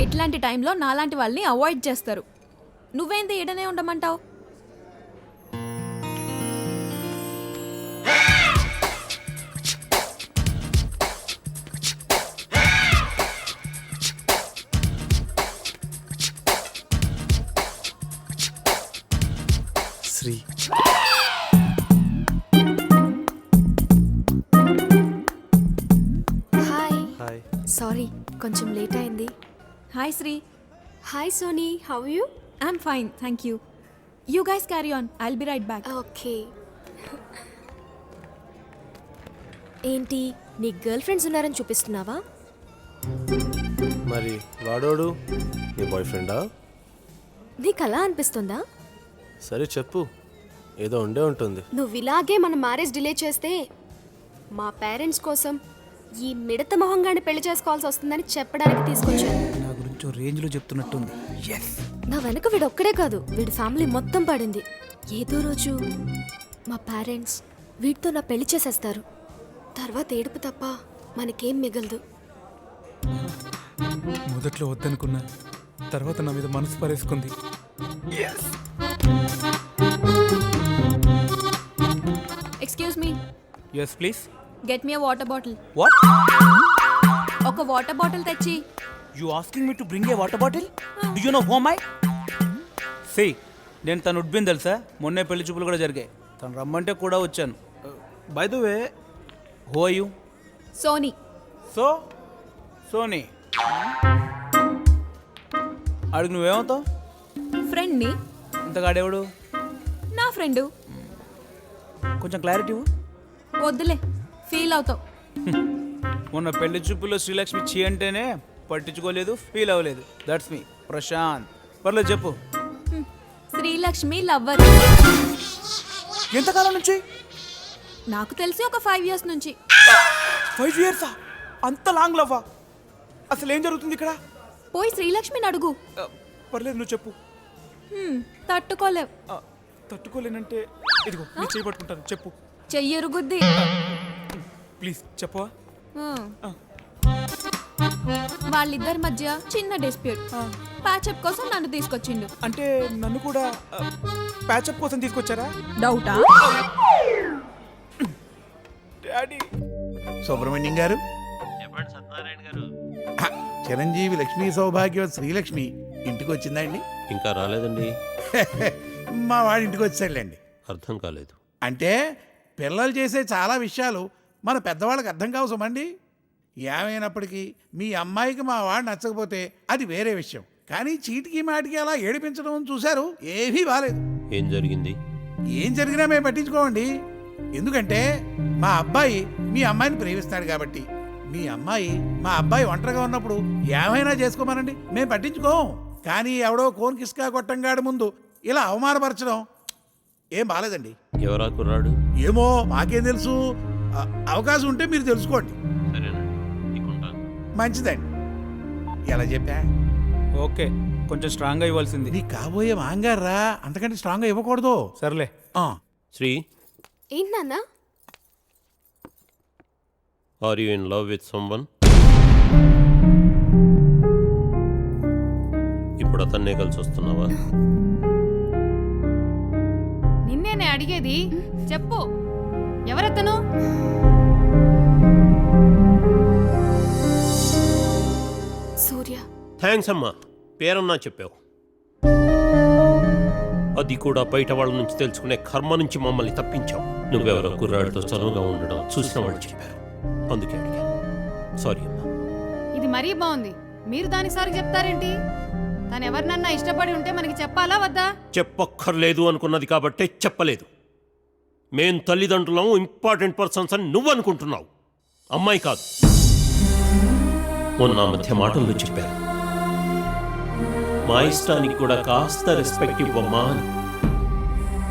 ఇట్లాంటి టైంలో నాలాంటి వాళ్ళని అవాయిడ్ చేస్తారు. నువ్వేంది ఈడనే ఉండమంటావు? శ్రీ హాయ్. హాయ్. సారీ కొంచెం లేట్ అయింది. Hi Sri. Hi Soni, how you? I'm fine, thank you. You guys carry on, I'll be right back. Okay. ఏంటి నీ గర్ల్ ఫ్రెండ్స్ ఉన్నారని చూపిస్తున్నావా? మరి వాడోడు నీ బాయ్ ఫ్రెండా? నీకు అలా అనిపిస్తుందా? సరే చెప్పు, ఏదో ఉండే ఉంటుంది. నువ్వు ఇలాగే మన మ్యారేజ్ డిలే చేస్తే మా పేరెంట్స్ కోసం ఈ మిడత మొహంగాని పెళ్లి చేసుకోవాల్సి వస్తుందని చెప్పడానికి తీసుకొచ్చాను. నా గురించి రేంజ్లో చెప్తున్నట్టుంది. నా వెనక వీడు ఒక్కడే కాదు, వీడి ఫ్యామిలీ మొత్తం పడింది. ఏదో రోజు మా పేరెంట్స్ వీడితో నా పెళ్లి చేసేస్తారు. తర్వాత ఏడుపు తప్ప మనకేం మిగలదు. మొదట్లో వద్దనుకున్నా, తర్వాత నా మీద మనసు పరేసుకుంది. Excuse me, yes please. Get me a water bottle. What? ఒక వాటర్ బాటిల్ తెచ్చి. You asking me to bring a water bottle? Do you know who I? Say, నేను తను ఉడ్బిన్ తెలుసా? మొన్నే పెళ్లి చూపులు కూడా జరిగాయి. తను రమ్మంటే కూడా వచ్చాను. By the way, who are you? Soni. Soni. అడుగు, నువ్వేమవుతావు? ఫ్రెండ్ని. ఇంతగాడేవాడు? నా ఫ్రెండు. కొంచెం క్లారిటీ ఇవ్వు. వద్దులే, ఫీల్ అవుతావు. మొన్న పెళ్లి చూపుల్లో శ్రీలక్ష్మి చీ అంటేనే పట్టించుకోలేదు, ఫీల్ అవ్వలేదు. That's me Prashanth. పర్లేదు చెప్పు. శ్రీలక్ష్మి లవ్వర్. ఎంతకాలం నుంచి? నాకు తెలిసి ఒక 5 years నుంచి. 5 years? అంత లాంగ్ లవ్వా? అసలు ఏం జరుగుతుంది ఇక్కడ? పోయి శ్రీలక్ష్మిని అడుగు. పర్లేదు, నువ్వు చెప్పు. తట్టుకోలేవు. తట్టుకోలేనంటే ఇదిగో నీ చేయి పట్టుకుంటాను, చెప్పు. చెయ్యరుగుద్ది. ప్లీజ్ చెప్పవా? వాళ్ళిద్దరి మధ్య చిన్న డిస్ప్యూట్. ప్యాచప్ కోసం నన్ను తీసుకొచ్చిండు. అంటే నన్ను కూడా ప్యాచప్ కోసం తీసుకొచ్చారా? డౌటా? డాడీ. సుబ్రహ్మణ్యం గారు, చెప్పండి సత్యనారాయణ గారు. చిరంజీవి లక్ష్మీ సౌభాగ్యవతి శ్రీలక్ష్మి ఇంటికి వచ్చిందా అండి? ఇంకా రాలేదండి. మా వాడి ఇంటికి వచ్చాడులేండి. అర్థం కాలేదు. అంటే పిల్లలు చేసే చాలా విషయాలు మన పెద్దవాళ్ళకి అర్థం కావు సుమండి. ఏమైనప్పటికీ మీ అమ్మాయికి మా వాడు నచ్చకపోతే అది వేరే విషయం. కానీ చీటికి మాటికి అలా ఏడిపించడం చూశారు, ఏమీ బాలేదు. ఏం జరిగింది? ఏం జరిగినా మేము పట్టించుకోమండి. ఎందుకంటే మా అబ్బాయి మీ అమ్మాయిని ప్రేమిస్తాడు కాబట్టి. మీ అమ్మాయి మా అబ్బాయి ఒంటరిగా ఉన్నప్పుడు ఏమైనా చేసుకోమనండి, మేము పట్టించుకోం. కానీ ఎవడో కోన్ కిస్కా కొట్టంగాడి ముందు ఇలా అవమానపరచడం ఏం బాలేదండి. ఎవరా కుర్రాడు? ఏమో మాకేం తెలుసు. అవకాశం ఉంటే మీరు తెలుసుకోండి. సరేనండి, నీకుంటాను. మంచిదండి. ఎలా చెప్పా? ఓకే, కొంచెం స్ట్రాంగ్గా ఇవ్వాల్సింది. నీ కాబోయే మాంగారా, అంతకంటే స్ట్రాంగ్గా ఇవ్వకూడదు. సర్లే. శ్రీ, ఏంటి నాన్న? Are you in love with someone? ఇప్పుడు అతన్నే కలిసి వస్తున్నావా? నిన్నేనే అడిగేది, చెప్పు. ఎవరతను? సూర్య. థ్యాంక్స్ అమ్మా, పేరన్నా చెప్పావు. అది కూడా బయట వాళ్ళ నుంచి తెలుసుకునే కర్మ నుంచి మమ్మల్ని తప్పించావు. నువ్వెవరో కుర్రాడితో చనువుగా ఉండడం చూసిన వాళ్ళు చెప్పారు, అందుకే అడిగాను. సారీ అమ్మా. ఇది మరీ బాగుంది. మీరు దానికి సారి చెప్తారేంటి? తను ఎవరినన్నా ఇష్టపడి ఉంటే మనకి చెప్పాలా వద్దా? చెప్పక్కర్లేదు అనుకున్నది కాబట్టే చెప్పలేదు. మేం తల్లిదండ్రులం, ఇంపార్టెంట్ పర్సన్స్ అని నువ్వు అనుకుంటున్నావు, అమ్మాయి కాదు. మొన్న మధ్య మాటల్లో చెప్పారు, మా ఇష్టానికి కూడా కాస్త రెస్పెక్ట్ ఇవ్వమ్మా అని.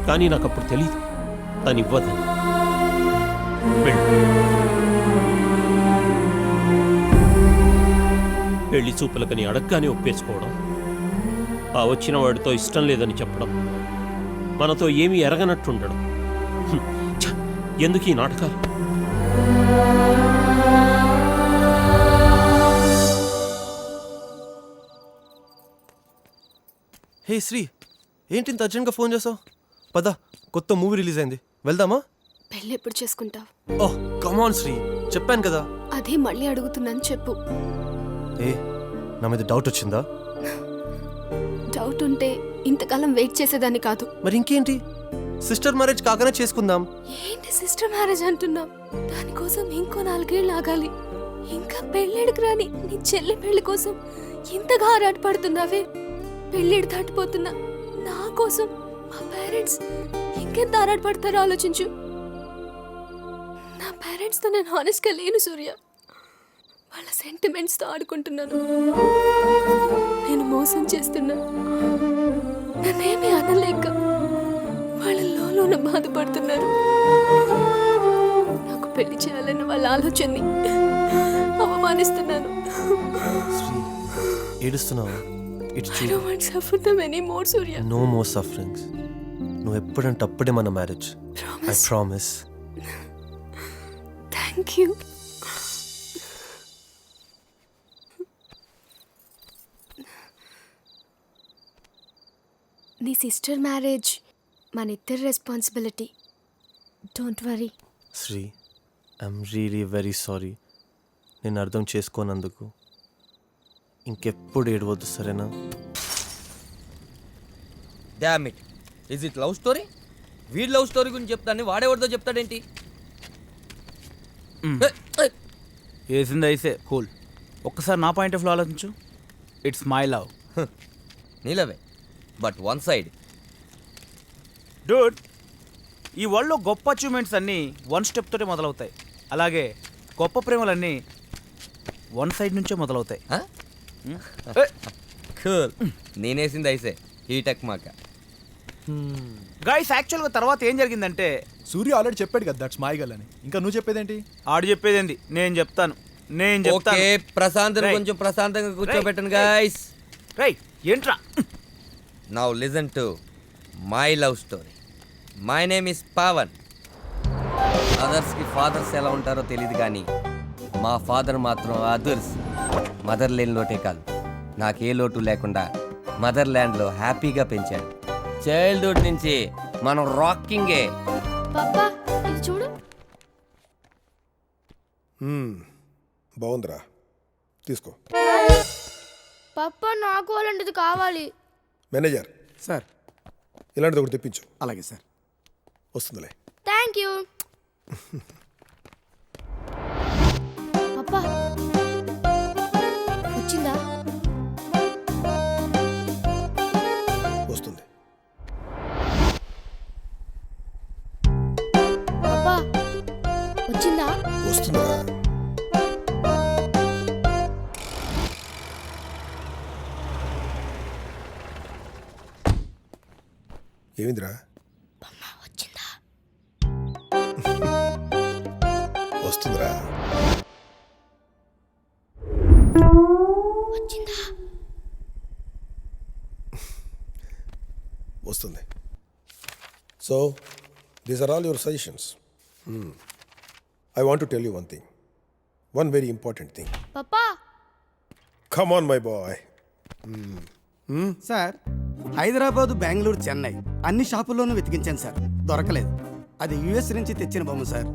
కానీ నాకు అప్పుడు తెలీదు తను ఇవ్వదని. పెళ్లి చూపులకని అడగ్గానే ఒప్పేసుకోవడం, ఆ వచ్చిన వాడితో ఇష్టం లేదని చెప్పడం, మనతో ఏమీ ఎరగనట్టుండడం. ఎందుకు ఈ నాటకాలు? హే శ్రీ, ఏంటి ఇంత అర్జెంట్గా ఫోన్ చేసావు? పద, కొత్త మూవీ రిలీజ్ అయింది, వెళ్దామా? పెళ్ళి ఎప్పుడు చేసుకుంటావు? ఓహ్ కమాన్ శ్రీ, చెప్పాను కదా. అదే మళ్ళీ అడుగుతున్నాను, చెప్పు. ఏ, నా మీద డౌట్ వచ్చిందా? డౌట్ ఉంటే ఇంతకాలం వెయిట్ చేసేదాన్ని కాదు. మరి ఇంకేంటి, సిస్టర్ మ్యారేజ్ కాకనే చేసుకుందాం. ఏంటి సిస్టర్ మ్యారేజ్ అంటున్నావు? దానికోసం ఇంకో 4 ఏళ్ళు ఆగాలి. ఇంకా పెళ్ళిడికి రాని నీ చెల్లి పెళ్లి కోసం ఇంతగా ఆరాటపడుతున్నావే. పెళ్ళిడు దాటిపోతున్నా నా కోసం మా పేరెంట్స్ ఇంకెంత ఆరాటపడతారో ఆలోచించు. నా పేరెంట్స్తో నేను హానెస్ట్గా లేను సూర్య. వాళ్ళ సెంటిమెంట్స్తో ఆడుకుంటున్నాను. నేను మోసం చేస్తున్నా. నన్నేమీ అనలేక వాళ్ళ లోన బాధపడుతున్నారు. నాకు పెళ్లి చేయాలన్న వాళ్ళ ఆలోచనని అవమానిస్తున్నాను. శ్రీ, ఏడుస్తున్నావా? It's I don't want to suffer them anymore, Surya. No more sufferings. నువ్వు ఎప్పుడంటే అప్పుడే మన marriage. I promise. Thank you. నీ సిస్టర్ మ్యారేజ్ మన ఇద్దరి responsibility. Don't worry. Sri, I'm really very sorry. నేను అర్థం చేసుకోనందుకు. ఇంకెప్పుడు ఏడవద్దు, సరేనా? Damn it, is it love story? వీడి లవ్ స్టోరీ గురించి చెప్తాను, వాడేవాడితో చెప్తాడేంటి? వేసింది అయితే కూల్. ఒక్కసారి నా పాయింట్ ఆఫ్ వ్యూ ఆలోచించు. It's my love. నీలవే, but one side. Dude, ఈ వరల్డ్లో గొప్ప అచీవ్మెంట్స్ అన్నీ 1 స్టెప్ తోటే మొదలవుతాయి. అలాగే గొప్ప ప్రేమలన్నీ 1 సైడ్ నుంచే మొదలవుతాయి. కూల్. నేనేసింది అయితే హీటెక్ మాక. గైస్, యాక్చువల్గా తర్వాత ఏం జరిగిందంటే, సూర్య ఆల్రెడీ చెప్పాడు కదా దట్స్ మై గర్ల్ అని. ఇంకా నువ్వు చెప్పేదేంటి? ఆడు చెప్పేదేంది నేను చెప్తాను. ఓకే, ప్రశాంత్ కొంచెం ప్రశాంతంగా కూర్చోబెట్టండి గైస్. రైట్, ఏంట్రా? Now listen to my love story. My name is Pavan. అదర్స్కి ఫాదర్స్ ఎలా ఉంటారో తెలియదు కానీ మా ఫాదర్ మాత్రం అదర్స్. మదర్ లేని లోటే కాదు, నాకే లోటు లేకుండా మదర్ ల్యాండ్లో హ్యాపీగా పెంచాడు. చైల్డ్హుడ్ నుంచి మనం రాకింగే. పాపా ఇది చూడు. బాగుందిరా, తీసుకో. పాపా నాకు అలాంటిది కావాలి. Manager sir. ఇలాంటిది ఒకటి తెప్పించు. అలాగే సార్. వస్తుందిలే. Thank you. పాపా వచ్చిందా? వస్తుంది. పాపా వచ్చిందా? వస్తుందిరా. ఏమిందిరా? వచ్చిందా? వస్తుందిరా. వచ్చిందా? వస్తుంది. So these are all your suggestions. I want to tell you one thing, one very important thing. పాపా come on my boy. Sir, Hyderabad, Bengaluru, Chennai అన్ని షాపుల్లోనూ వెతికించాను సార్, దొరకలేదు. అది యుఎస్ నుంచి తెచ్చిన బొమ్మ సార్.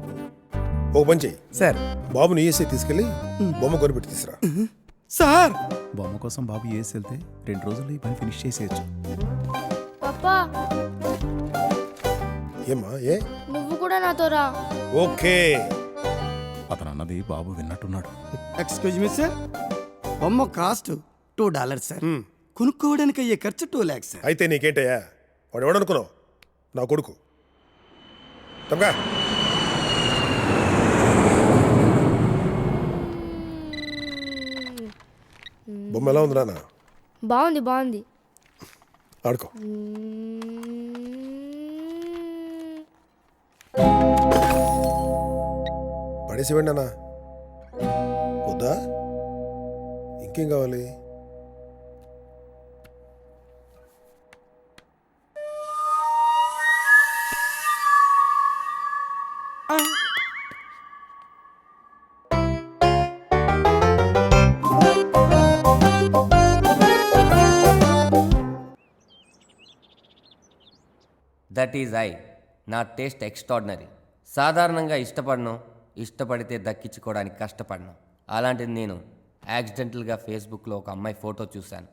ఓ పని చెయ్యి సార్. బాబుని యూఎస్ఏ తీసుకెళ్ళి బొమ్మ కొనిపెట్టి తీసురా. సార్, బొమ్మ కోసం బాబు యూఎస్ వెళ్తే 2 రోజుల్లో ఈ పని ఫినిష్ చేసేయచ్చు. పాపా ఏమ్మా, ఏ? నువ్వు కూడా నాతో రా. ఓకే. అతను అన్నది బాబు విన్నట్టున్నాడు. ఎక్స్క్యూజ్ మీ సార్, బొమ్మ కాస్ట్ $2 సార్. కొనుక్కోవడానికి అయ్యే ఖర్చు 2 lakhs సార్. అయితే నీకేంటయ్యా, వాడు ఎవడనుకున్నావు? నా కొడుకు. తప్పగా బొమ్మ ఎలా ఉంది నాన్న? బాగుంది బాగుంది. ఆడుకో. పడేసి వెండి అన్న. వద్దా? ఇంకేం కావాలి? That is I. నా టేస్ట్ ఎక్స్ట్రాడినరీ. సాధారణంగా ఇష్టపడను, ఇష్టపడితే దక్కించుకోవడానికి కష్టపడను. అలాంటిది నేను యాక్సిడెంటల్గా ఫేస్బుక్లో ఒక అమ్మాయి ఫోటో చూశాను,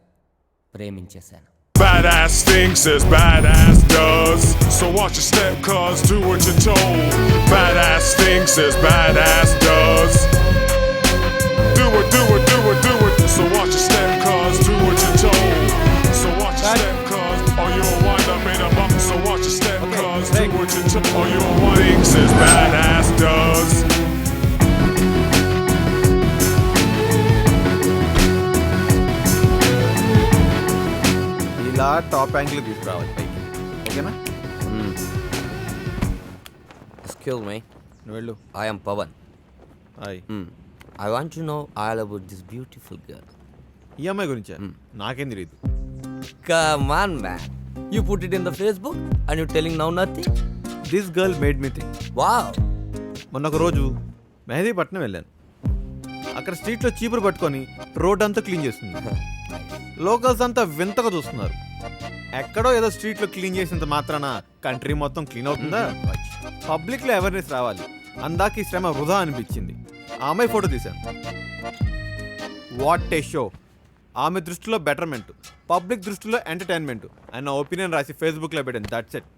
ప్రేమించేశాను. Badass thinks as badass does. So watch your step, cuz do what you're told. Badass thinks as badass does. Do it, do it, do it, do it. So watch your step, cuz do what you're told. So watch your step, cuz or you'll wind up in a bump. So watch your step, cuz do what you're told. Or you'll wind thinks as badass does. ఇలా top angle తీసుకురావాలి పైకి, ఓకేనా? Excuse me, నువ్వు వెళ్ళు. I am Pavan. Hi. I want to know all about this beautiful girl. ఈ అమ్మాయి గురించా? నాకేం తెలియదు. Come on, man. You put it in the Facebook and you're telling now nothing? This girl made me think. Wow. మొన్న ఒక రోజు మెహదీపట్నం వెళ్ళాను. అక్కడ స్ట్రీట్లో చీపురు పట్టుకొని రోడ్ అంతా క్లీన్ చేస్తుంది. లోకల్స్ అంతా వింతగా చూస్తున్నారు. ఎక్కడో ఏదో స్ట్రీట్లో క్లీన్ చేసినంత మాత్రాన కంట్రీ మొత్తం క్లీన్ అవుతుందా? పబ్లిక్లో అవేర్నెస్ రావాలి. అందాక ఈ శ్రమ వృధా అనిపించింది. ఆ అమ్మాయి ఫోటో తీశాను. What a show! ఆమె దృష్టిలో బెటర్మెంట్, పబ్లిక్ దృష్టిలో ఎంటర్టైన్మెంట్ అని నా ఒపీనియన్ రాసి ఫేస్బుక్లో పెట్టాను. That's it.